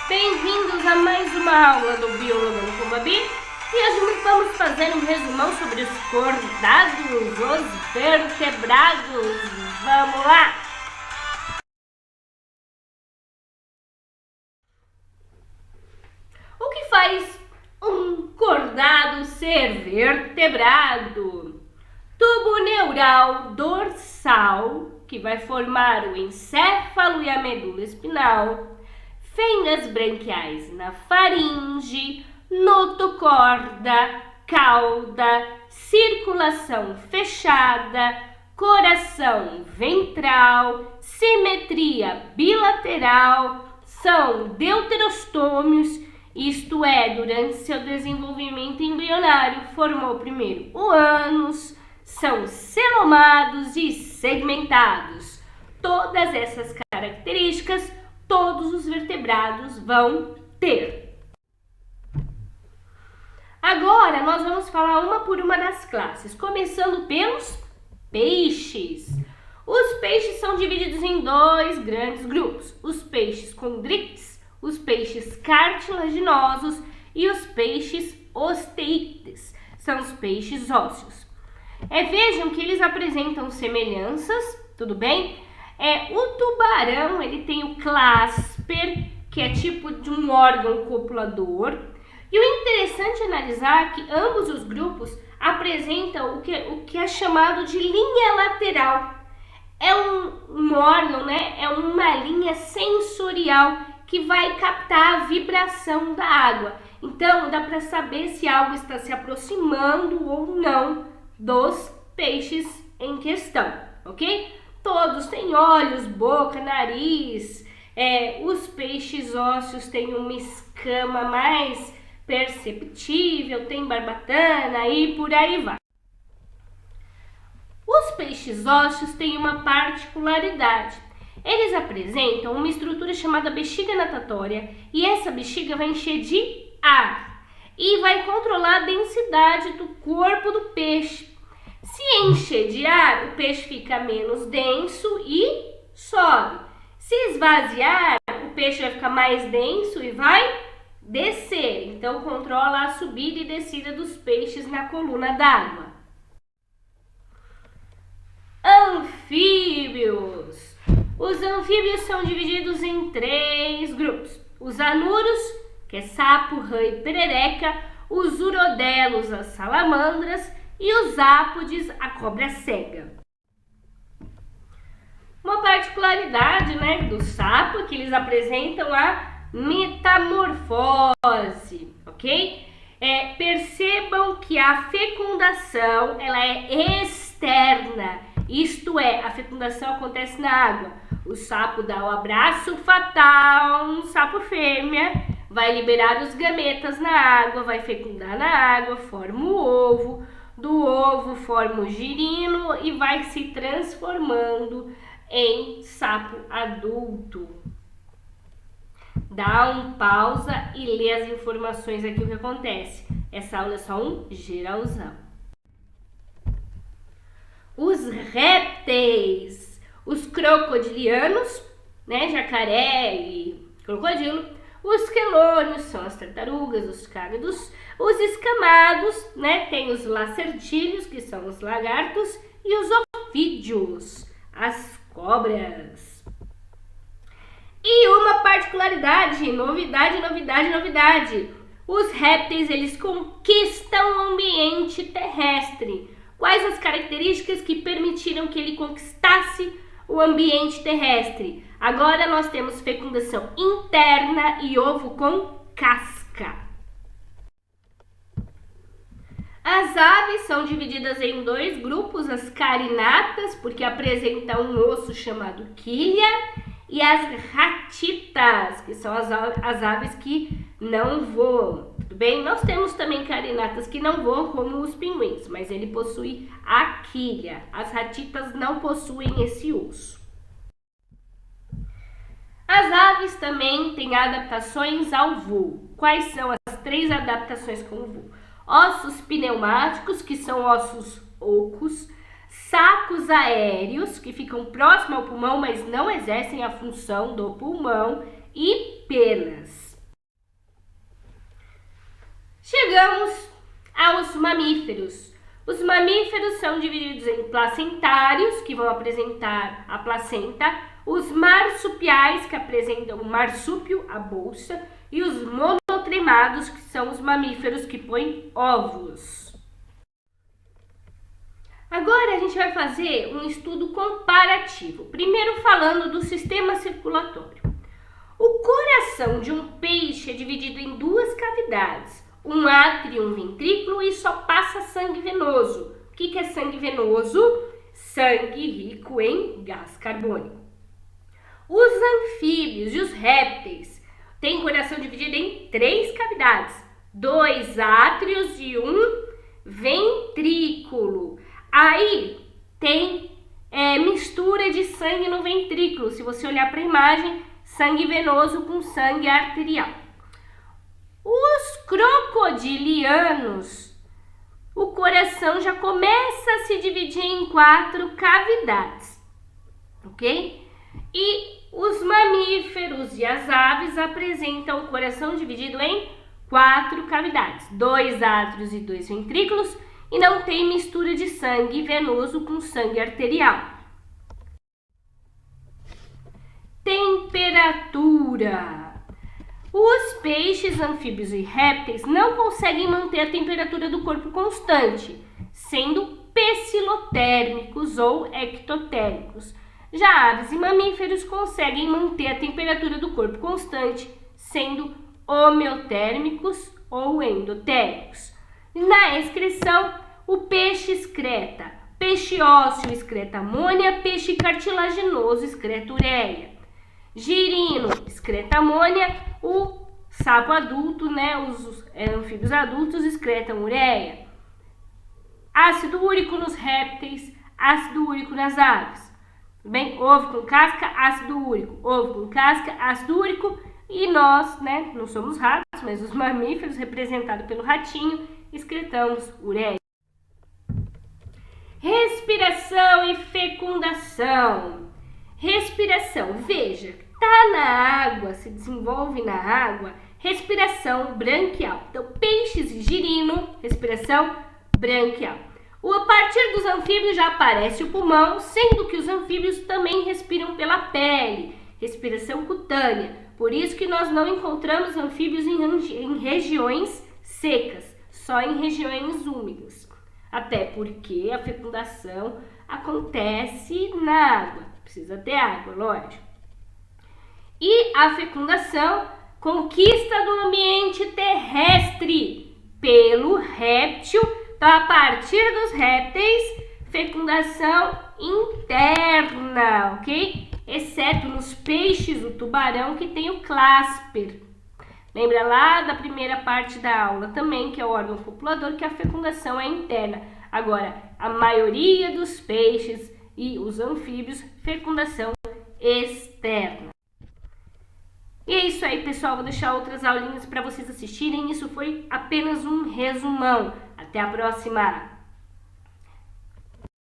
Bem-vindos a mais uma aula do Biologando com Babi. E hoje vamos fazer um resumão sobre os cordados, os vertebrados. Vamos lá! O que faz um cordado ser vertebrado? Tubo neural dorsal, que vai formar o encéfalo e a medula espinal. Fendas branquiais na faringe, notocorda, cauda, circulação fechada, coração ventral, simetria bilateral, são deuterostômios, isto é, durante seu desenvolvimento embrionário, formou primeiro o ânus, são celomados e segmentados. Todas essas características todos os vertebrados vão ter. Agora nós vamos falar uma por uma das classes, começando pelos peixes. Os peixes são divididos em dois grandes grupos: os peixes condrictes, os peixes cartilaginosos e os peixes osteíctes, são os peixes ósseos. Vejam que eles apresentam semelhanças, tudo bem? O tubarão, ele tem o clasper, que é tipo de um órgão copulador. E o interessante é analisar que ambos os grupos apresentam o que é chamado de linha lateral. É um órgão, né? É uma linha sensorial que vai captar a vibração da água. Então, dá para saber se algo está se aproximando ou não dos peixes em questão, ok? Todos têm olhos, boca, nariz. Os peixes ósseos têm uma escama mais perceptível, tem barbatana e por aí vai. Os peixes ósseos têm uma particularidade. Eles apresentam uma estrutura chamada bexiga natatória e essa bexiga vai encher de ar e vai controlar a densidade do corpo do peixe. Se encher de ar, o peixe fica menos denso e sobe. Se esvaziar, o peixe vai ficar mais denso e vai descer. Então, controla a subida e descida dos peixes na coluna d'água. Anfíbios. Os anfíbios são divididos em três grupos: os anuros, que é sapo, rã e perereca, os urodelos, as salamandras, e os ápodes, a cobra cega. Uma particularidade, do sapo é que eles apresentam a metamorfose, ok? Percebam que a fecundação ela é externa, isto é, a fecundação acontece na água. O sapo dá o abraço fatal no sapo fêmea, vai liberar os gametas na água, vai fecundar na água, forma o ovo. Do ovo forma o girino e vai se transformando em sapo adulto. Dá um pausa e lê as informações aqui o que acontece. Essa aula é só um geralzão. Os répteis, os crocodilianos, jacaré e crocodilo. Os quelônios são as tartarugas, os cálidos. Os escamados, tem os lacertídeos, que são os lagartos, e os ofídeos, as cobras. E uma particularidade, novidade. Os répteis, eles conquistam o ambiente terrestre. Quais as características que permitiram que ele conquistasse o ambiente terrestre? Agora nós temos fecundação interna e ovo com casca. As aves são divididas em dois grupos: as carinatas, porque apresentam um osso chamado quilha, e as ratitas, que são as aves que não voam. Tudo bem? Nós temos também carinatas que não voam, como os pinguins, mas ele possui a quilha. As ratitas não possuem esse osso. As aves também têm adaptações ao voo. Quais são as três adaptações com o voo? Ossos pneumáticos, que são ossos ocos, sacos aéreos, que ficam próximo ao pulmão, mas não exercem a função do pulmão, e penas. Chegamos aos mamíferos. Os mamíferos são divididos em placentários, que vão apresentar a placenta, os marsupiais, que apresentam o marsúpio, a bolsa, e os monotremados, que são os mamíferos que põem ovos. Agora a gente vai fazer um estudo comparativo, primeiro falando do sistema circulatório. O coração de um peixe é dividido em duas cavidades, um átrio e um ventrículo, e só passa sangue venoso. O que é sangue venoso? Sangue rico em gás carbônico. Os anfíbios e os répteis têm coração dividido em três cavidades, dois átrios e um ventrículo. Aí tem mistura de sangue no ventrículo. Se você olhar para a imagem, sangue venoso com sangue arterial. Os crocodilianos, o coração já começa a se dividir em quatro cavidades, ok? E os mamíferos e as aves apresentam o coração dividido em quatro cavidades, dois átrios e dois ventrículos, e não tem mistura de sangue venoso com sangue arterial. Temperatura. Os peixes, anfíbios e répteis não conseguem manter a temperatura do corpo constante, sendo pecilotérmicos ou ectotérmicos. Já aves e mamíferos conseguem manter a temperatura do corpo constante, sendo homeotérmicos ou endotérmicos. Na excreção, o peixe excreta. Peixe ósseo excreta amônia, peixe cartilaginoso excreta ureia. Girino excreta amônia, o sapo adulto, os anfíbios adultos excretam ureia. Ácido úrico nos répteis, ácido úrico nas aves. Bem, ovo com casca, ácido úrico. Ovo com casca, ácido úrico. E nós, não somos ratos, mas os mamíferos, representados pelo ratinho, excretamos ureia. Respiração e fecundação. Respiração, veja, está na água, se desenvolve na água, respiração branquial. Então, peixes e girino, respiração branquial. A partir dos anfíbios já aparece o pulmão, sendo que os anfíbios também respiram pela pele, respiração cutânea. Por isso que nós não encontramos anfíbios em regiões secas, só em regiões úmidas. Até porque a fecundação acontece na água, precisa ter água, lógico. E a fecundação, conquista do ambiente terrestre pelo réptil. Então, a partir dos répteis, fecundação interna, ok? Exceto nos peixes, o tubarão, que tem o clasper. Lembra lá da primeira parte da aula também, que é o órgão copulador, que a fecundação é interna. Agora, a maioria dos peixes e os anfíbios, fecundação externa. E é isso aí, pessoal. Vou deixar outras aulinhas para vocês assistirem. Isso foi apenas um resumão. Até a próxima!